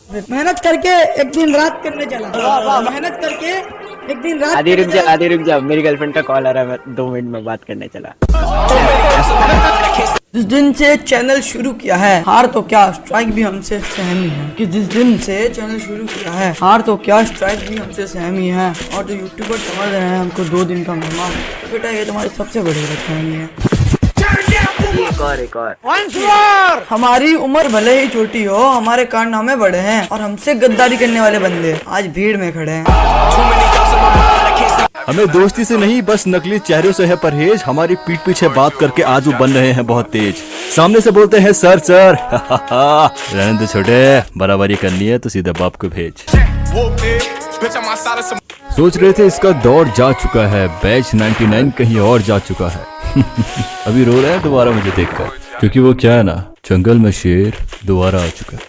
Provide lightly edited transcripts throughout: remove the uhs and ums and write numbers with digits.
मेहनत करके एक दिन रात करने चला। मेहनत करके एक दिन रात। आदि रुक जा, मेरी गर्लफ्रेंड का कॉल आ रहा है, मैं 2 मिनट में बात करने चला। जिस दिन से चैनल शुरू किया है, हार तो क्या स्ट्राइक भी हमसे सहमी है। कि जिस दिन से चैनल शुरू किया है, हार तो क्या स्ट्राइक भी हमसे सहमी है। और जो यूट्यूबर समझ रहे हैं हमको 2 दिन का मेहमान, तो बेटा ये तुम्हारी सबसे बड़ी गलतफहमी है। एक और। हमारी उम्र भले ही छोटी हो, हमारे कारनामे बड़े हैं और हमसे गद्दारी करने वाले बंदे आज भीड़ में खड़े हैं। हमें दोस्ती से नहीं, बस नकली चेहरों से है परहेज। हमारी पीठ पीछे बात करके आज वो बन रहे हैं बहुत तेज। सामने से बोलते हैं सर सर रहने दो छोटे, बराबरी करनी है तो सीधा बाप को भेज। सोच रहे थे इसका दौर जा चुका है, बैच 99 कहीं और जा चुका है। अभी रो रहे हैं दोबारा मुझे देखकर, क्योंकि वो क्या है ना, जंगल में शेर दोबारा आ चुका है।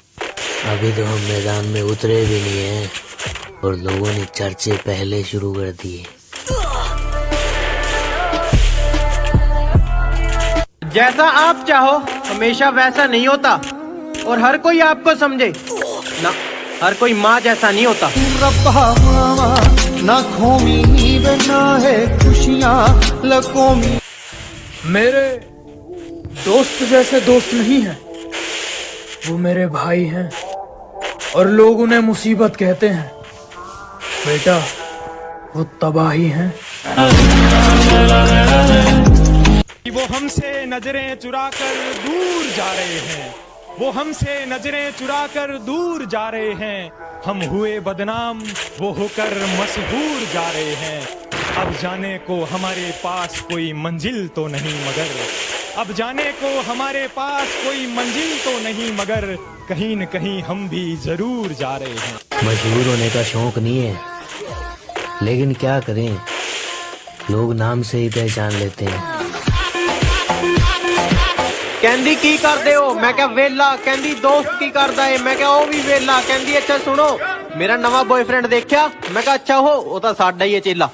अभी तो हम मैदान में उतरे भी नहीं हैं और लोगों ने चर्चे पहले शुरू कर दिए। जैसा आप चाहो हमेशा वैसा नहीं होता, और हर कोई आपको समझे ना, हर कोई माँ जैसा नहीं होता। ना खोमी बना है खुशियाँ लकोमी। मेरे दोस्त जैसे दोस्त नहीं है, वो मेरे भाई हैं और लोग उन्हें मुसीबत कहते हैं। बेटा वो तबाही हैं। वो हमसे नजरें चुरा कर दूर जा रहे हैं, वो हमसे नजरें चुरा कर दूर जा रहे हैं। हम हुए बदनाम, वो होकर मशहूर जा रहे हैं। अब जाने को हमारे पास कोई मंजिल तो नहीं मगर, अब जाने को हमारे पास कोई मंजिल तो नहीं मगर, कहीं न कहीं हम भी जरूर जा रहे हैं। मशहूर होने का शौक नहीं है, लेकिन क्या करें, लोग नाम से ही पहचान लेते हैं। कहंदी की कर दे हो, मैं क्या वेला, कहंदी दोस्त की करदा है, मैं क्या ओ भी वेला। कहंदी अच्छा सुनो मेरा नवा बॉयफ्रेंड देखा, मैं क्या अच्छा हो, वो तो साडा ही है चेला।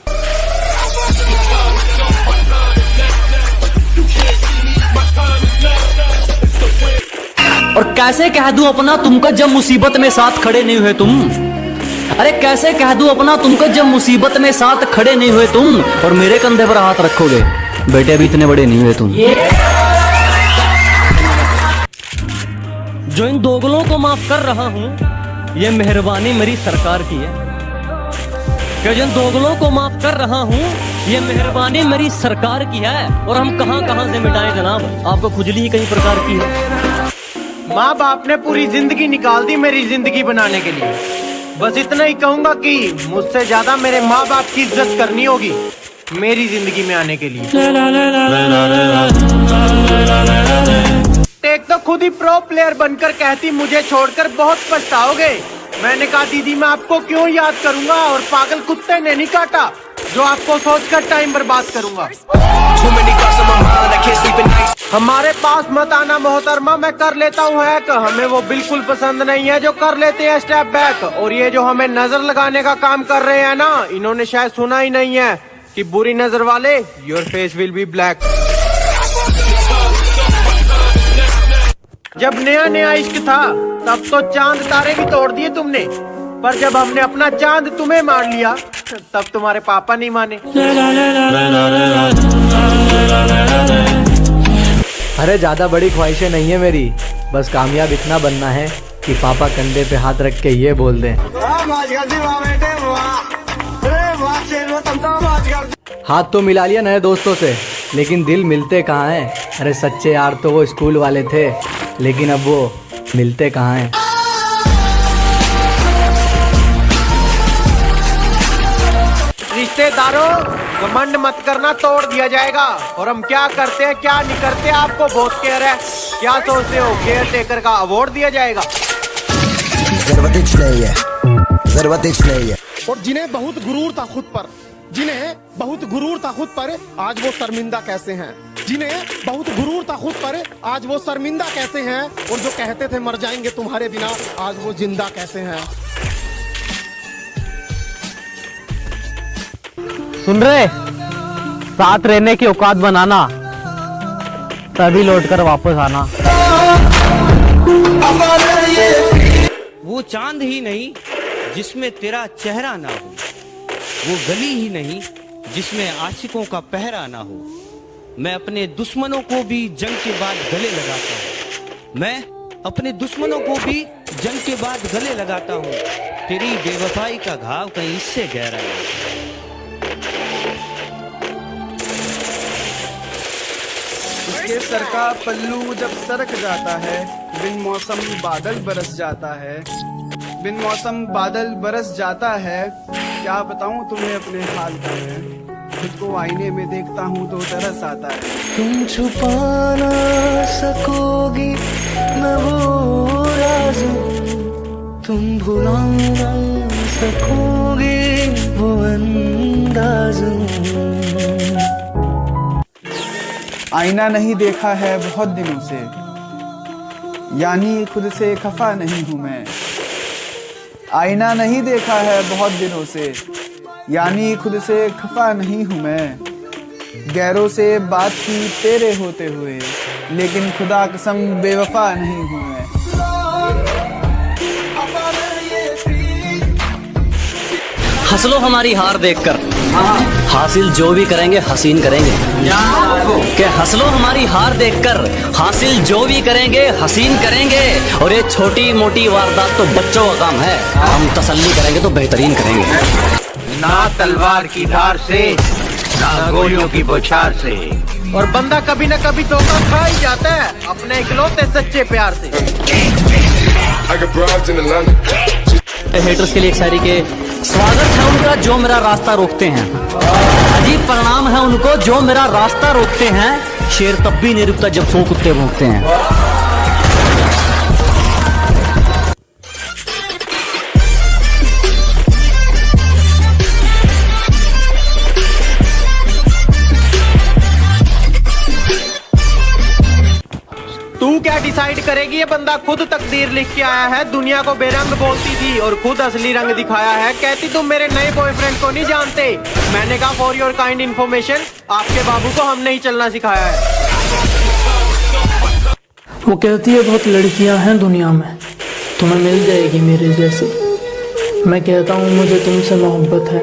और कैसे कह दूं अपना तुमको जब मुसीबत में साथ खड़े नहीं हुए तुम। अरे कैसे कह दूं अपना तुमको जब मुसीबत में साथ खड़े नहीं हुए तुम, और मेरे कंधे पर हाथ रखोगे। बेटे अभी इतने बड़े नहीं हुए तुम। जो इन दोगलों को माफ कर रहा हूँ, ये मेहरबानी मेरी सरकार की है। कि जिन दोगलों को माफ कर रहा हूँ, ये मेहरबानी मेरी सरकार की है। और हम कहाँ कहाँ से मिटाएं जनाब, आपको खुजली ही कई प्रकार की है। माँ बाप ने पूरी जिंदगी निकाल दी मेरी जिंदगी बनाने के लिए। बस इतना ही कहूंगा कि मुझसे ज्यादा मेरे माँ बाप की इज्जत करनी होगी मेरी जिंदगी में आने के लिए। एक तो खुद ही प्रो प्लेयर बनकर कहती मुझे छोड़कर बहुत पछताओगे। मैंने कहा दीदी मैं आपको क्यों याद करूंगा, और पागल कुत्ते ने नहीं काटा जो आपको सोचकर टाइम बर्बाद करूंगा। हमारे पास मत आना मोहतरमा, मैं कर लेता हूँ हैक। हमें वो बिल्कुल पसंद नहीं है जो कर लेते हैं स्टेप बैक। और ये जो हमें नजर लगाने का काम कर रहे हैं ना, इन्होंने शायद सुना ही नहीं है कि बुरी नजर वाले your face will be black. जब नया नया इश्क था तब तो चांद तारे भी तोड़ दिए तुमने, पर जब हमने अपना चांद तुम्हें मार लिया तब तुम्हारे पापा नहीं माने। अरे ज्यादा बड़ी ख्वाहिशें नहीं है मेरी, बस कामयाब इतना बनना है कि पापा कंधे पे हाथ रख के ये बोल दें, हाथ तो मिला लिया नए दोस्तों से, लेकिन दिल मिलते कहाँ हैं। अरे सच्चे यार तो वो स्कूल वाले थे, लेकिन अब वो मिलते कहाँ हैं। रिश्तेदारों घमंड मत करना, तोड़ दिया जाएगा। और हम क्या करते हैं क्या नहीं करते आपको बहुत केयर है। क्या सोचते हो केयर टेकर का अवार्ड दिया जाएगा? जरूरत नहीं है, जरूरत नहीं है। और जिन्हें बहुत गुरूर था खुद पर, जिन्हें बहुत गुरूर था खुद पर, आज वो शर्मिंदा कैसे हैं। जिन्हें बहुत गुरूर था खुद पर, आज वो शर्मिंदा कैसे हैं। और जो कहते थे मर जाएंगे तुम्हारे बिना, आज वो जिंदा कैसे हैं। सुन रहे, साथ रहने की औकात बनाना, तभी लौटकर वापस आना। वो वो चांद ही नहीं जिसमें तेरा चेहरा ना हो, वो गली ही नहीं जिसमें आशिकों का पहरा ना हो। मैं अपने दुश्मनों को भी जंग के बाद गले लगाता हूँ, मैं अपने दुश्मनों को भी जंग के बाद गले लगाता हूँ। तेरी बेवफाई का घाव कहीं इससे गहरा है। उसके सर का पल्लू जब सरक जाता है, बिन मौसम बादल बरस जाता है, बिन मौसम बादल बरस जाता है। क्या बताऊं तुम्हें अपने हाल का है, खुद को आईने में देखता हूं तो तरस आता है। तुम छुपा ना सकोगी मैं वो राज, तुम भुला ना सकोगी वो अंदाज। आईना नहीं देखा है बहुत दिनों से, यानी खुद से खफा नहीं हूं मैं। आईना नहीं देखा है बहुत दिनों से, यानी खुद से खफा नहीं हूं मैं। गैरों से बात की तेरे होते हुए, लेकिन खुदा कसम बेवफा नहीं हूं मैं। हंस लो हमारी हार देखकर, हासिल जो भी करेंगे हसीन करेंगे। के हंस लो हमारी हार देखकर, हासिल जो भी करेंगे हसीन करेंगे। और ये छोटी मोटी वारदात तो बच्चों का काम है, हम तसल्ली करेंगे तो बेहतरीन करेंगे। ना तलवार की धार से, ना गोलियों की बौछार से, और बंदा कभी न कभी धोखा खा ही जाता है अपने इकलौते सच्चे प्यार से। हेटर्स के लिए एक शायरी के स्वागत है उनका जो मेरा रास्ता रोकते हैं, अजीब परिणाम है उनको जो मेरा रास्ता रोकते हैं। शेर तब भी नहीं रुकता जब 100 कुत्ते भौंकते हैं। तू क्या डिसाइड करेगी, ये बंदा खुद तकदीर लिख के आया है। दुनिया को बेरंग बोलती थी और खुद असली रंग दिखाया है। कहती तुम मेरे नए बॉयफ्रेंड को नहीं जानते। मैंने कहा फॉर योर काइंड इन्फॉर्मेशन, आपके बाबू को हमने ही चलना सिखाया है। वो कहती है बहुत लड़कियां हैं दुनिया में, तुम्हें मिल जाएगी मेरे जैसी। मैं कहता हूँ मुझे तुमसे मोहब्बत है,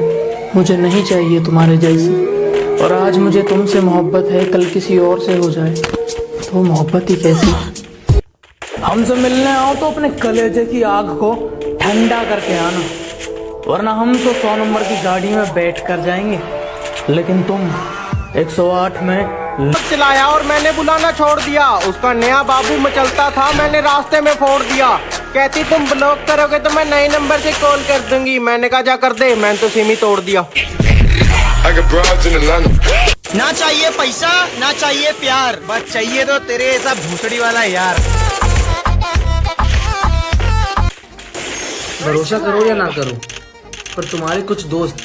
मुझे नहीं चाहिए तुम्हारे जैसी। और आज मुझे तुमसे मोहब्बत है, कल किसी और से हो जाए तो मोहब्बत ही कैसी। हमसे मिलने आओ तो अपने कलेजे की आग को ठंडा करके आना, वरना हम तो 100 नंबर की गाड़ी में बैठ कर जाएंगे, लेकिन तुम 108 में चलाया और मैंने बुलाना छोड़ दिया। उसका नया बाबू मचलता था, मैंने रास्ते में फोड़ दिया। कहती तुम ब्लॉक करोगे तो मैं नए नंबर से कॉल कर दूंगी। मैंने कहा जा कर दे, मैंने तो सिम ही तोड़ दिया। ना चाहिए पैसा, ना चाहिए प्यार, बस चाहिए तो तेरे ऐसा भूसड़ी वाला यार। भरोसा करो या ना करो, पर तुम्हारे कुछ दोस्त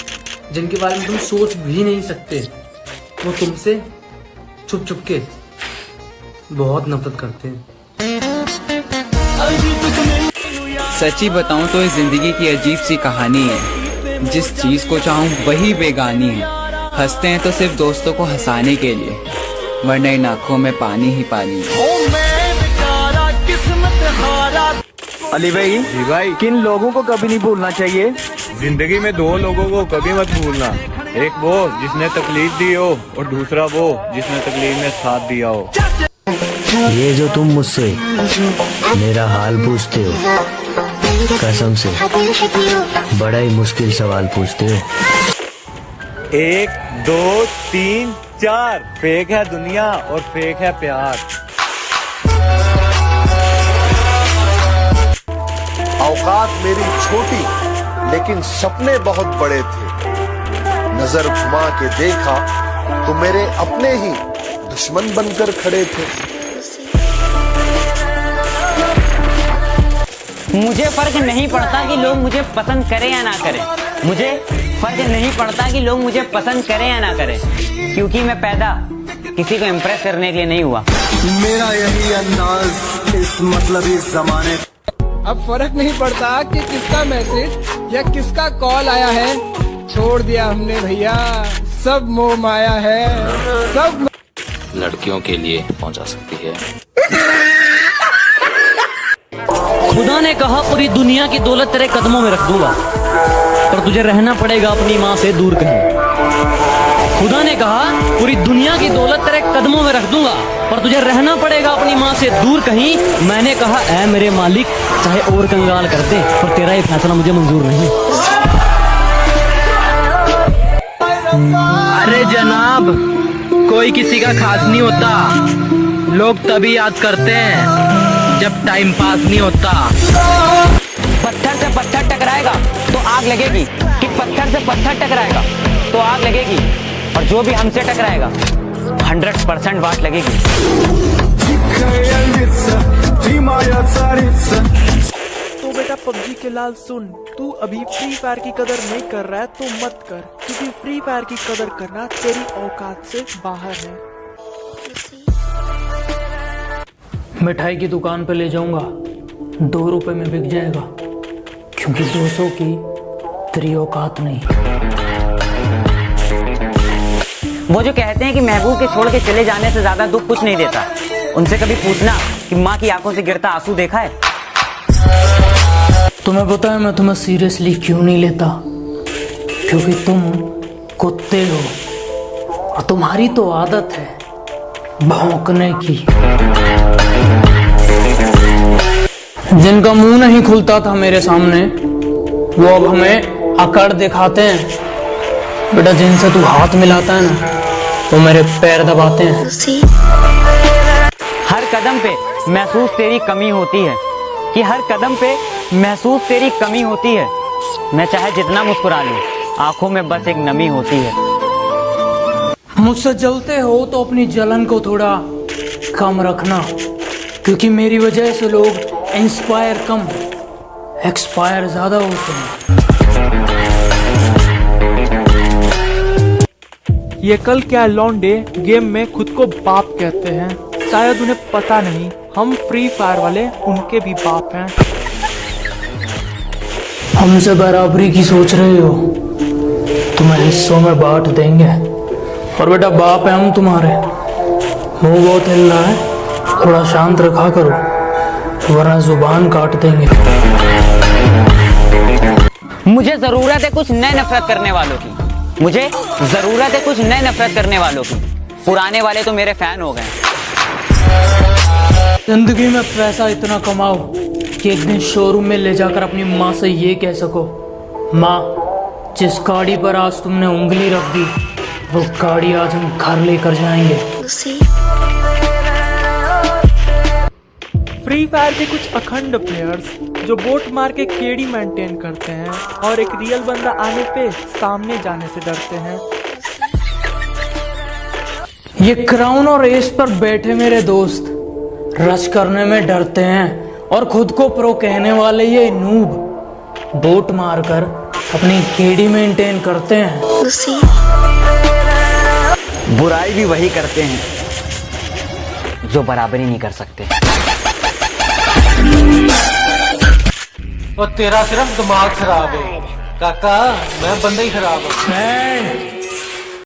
जिनके बारे में तुम सोच भी नहीं सकते, वो तुमसे छुप छुप के बहुत नफरत करते हैं। सच्ची बताऊं तो इस जिंदगी की अजीब सी कहानी है। जिस चीज को चाहूं वही बेगानी है। हंसते हैं तो सिर्फ दोस्तों को हंसाने के लिए, वरना इन आंखों में पानी ही पानी है। अली भाई जी भाई, किन लोगों को कभी नहीं भूलना चाहिए? जिंदगी में 2 लोगों को कभी मत भूलना, एक वो जिसने तकलीफ दी हो और दूसरा वो जिसने तकलीफ में साथ दिया हो। ये जो तुम मुझसे मेरा हाल पूछते हो, कसम से बड़ा ही मुश्किल सवाल पूछते हो। 1 2 3 4 फेक है दुनिया और फेक है प्यार। औकात मेरी छोटी लेकिन सपने बहुत बड़े थे। नजर घुमा के देखा तो मेरे अपने ही दुश्मन बनकर खड़े थे। मुझे फर्क नहीं पड़ता कि लोग मुझे पसंद करें या ना करें, मुझे फर्क नहीं पड़ता कि लोग मुझे पसंद करें या ना करें, क्योंकि मैं पैदा किसी को इम्प्रेस करने के लिए नहीं हुआ। मेरा यही अंदाज इस मतलबी जमाने। अब फर्क नहीं पड़ता कि किसका मैसेज या किसका कॉल आया है, छोड़ दिया हमने भैया, सब मोह माया है, सब लड़कियों के लिए पहुंचा सकती है। खुदा ने कहा पूरी दुनिया की दौलत तेरे कदमों में रख दूंगा, पर तुझे रहना पड़ेगा अपनी माँ से दूर कहीं। खुदा ने कहा पूरी दुनिया की दौलत तेरे कदमों में रख दूंगा, पर तुझे रहना पड़ेगा अपनी माँ से दूर कहीं। मैंने कहा ऐ मेरे मालिक, चाहे और कंगाल कर दे, पर तेरा ये फैसला मुझे मंजूर नहीं। अरे जनाब, कोई किसी का खास नहीं होता, लोग तभी याद करते हैं जब टाइम पास नहीं होता। पत्थर से पत्थर टकराएगा तो आग लगेगी, कि पत्थर से पत्थर टकराएगा तो आग लगेगी, और जो भी हमसे टकराएगा 100% वाट लगेगी। तो बेटा पबजी के लाल सुन, तू अभी फ्री फायर की कदर नहीं कर रहा है तो मत कर, क्योंकि फ्री फायर की कदर करना तेरी औकात से बाहर है। मिठाई की दुकान पे ले जाऊंगा, 2 रुपए में बिक जाएगा, क्योंकि 200 की तेरी औकात नहीं। वो जो कहते हैं कि महबूब के छोड़ के चले जाने से ज्यादा दुख कुछ नहीं देता, उनसे कभी पूछना कि माँ की आंखों से गिरता आंसू देखा है? तुम्हें पता है मैं तुम्हें सीरियसली क्यों नहीं लेता? क्योंकि तुम कुत्ते हो, और तुम्हारी तो आदत है भौंकने की। जिनका मुंह नहीं खुलता था मेरे सामने, वो अब हमें अकड़ दिखाते हैं। बेटा, जिनसे तू हाथ मिलाता है ना, वो मेरे पैर दबाते हैं। हर कदम पे महसूस तेरी कमी होती है, कि हर कदम पे महसूस तेरी कमी होती है। मैं चाहे जितना मुस्कुरा लूं, आंखों में बस एक नमी होती है। मुझसे जलते हो तो अपनी जलन को थोड़ा कम रखना, क्योंकि मेरी वजह से लोग इंस्पायर कम, एक्सपायर ज्यादा होते हैं। ये कल क्या लौंडे गेम में खुद को बाप कहते हैं, शायद उन्हें पता नहीं हम फ्री फायर वाले उनके भी बाप हैं। हमसे बराबरी की सोच रहे हो? तुम्हें हिस्सों में बांट देंगे, और बेटा बाप है हम तुम्हारे। मुंह बहुत हिल रहा है, थोड़ा शांत रखा करो, वरना जुबान काट देंगे। मुझे जरूरत है कुछ नए नफरत करने वालों की, मुझे जरूरत है कुछ नए नफरत करने वालों की। पुराने वाले तो मेरे फैन हो गए। जिंदगी में पैसा इतना कमाओ कि एक दिन शोरूम में ले जाकर अपनी माँ से ये कह सको, माँ जिस गाड़ी पर आज तुमने उंगली रख दी, वो गाड़ी आज हम घर लेकर जाएंगे। फ्री फायर के कुछ अखंड प्लेयर्स जो बोट मार के केडी मेंटेन करते हैं और एक रियल बंदा आने पे सामने जाने से डरते हैं। ये क्राउन और एस पर बैठे मेरे दोस्त रश करने में डरते हैं, और खुद को प्रो कहने वाले ये नूब बोट मारकर अपनी केडी मेंटेन करते हैं। बुराई भी वही करते हैं जो बराबरी नहीं कर सकते। और तेरा सिर्फ दिमाग खराब है काका, मैं बंदा ही खराब हूँ।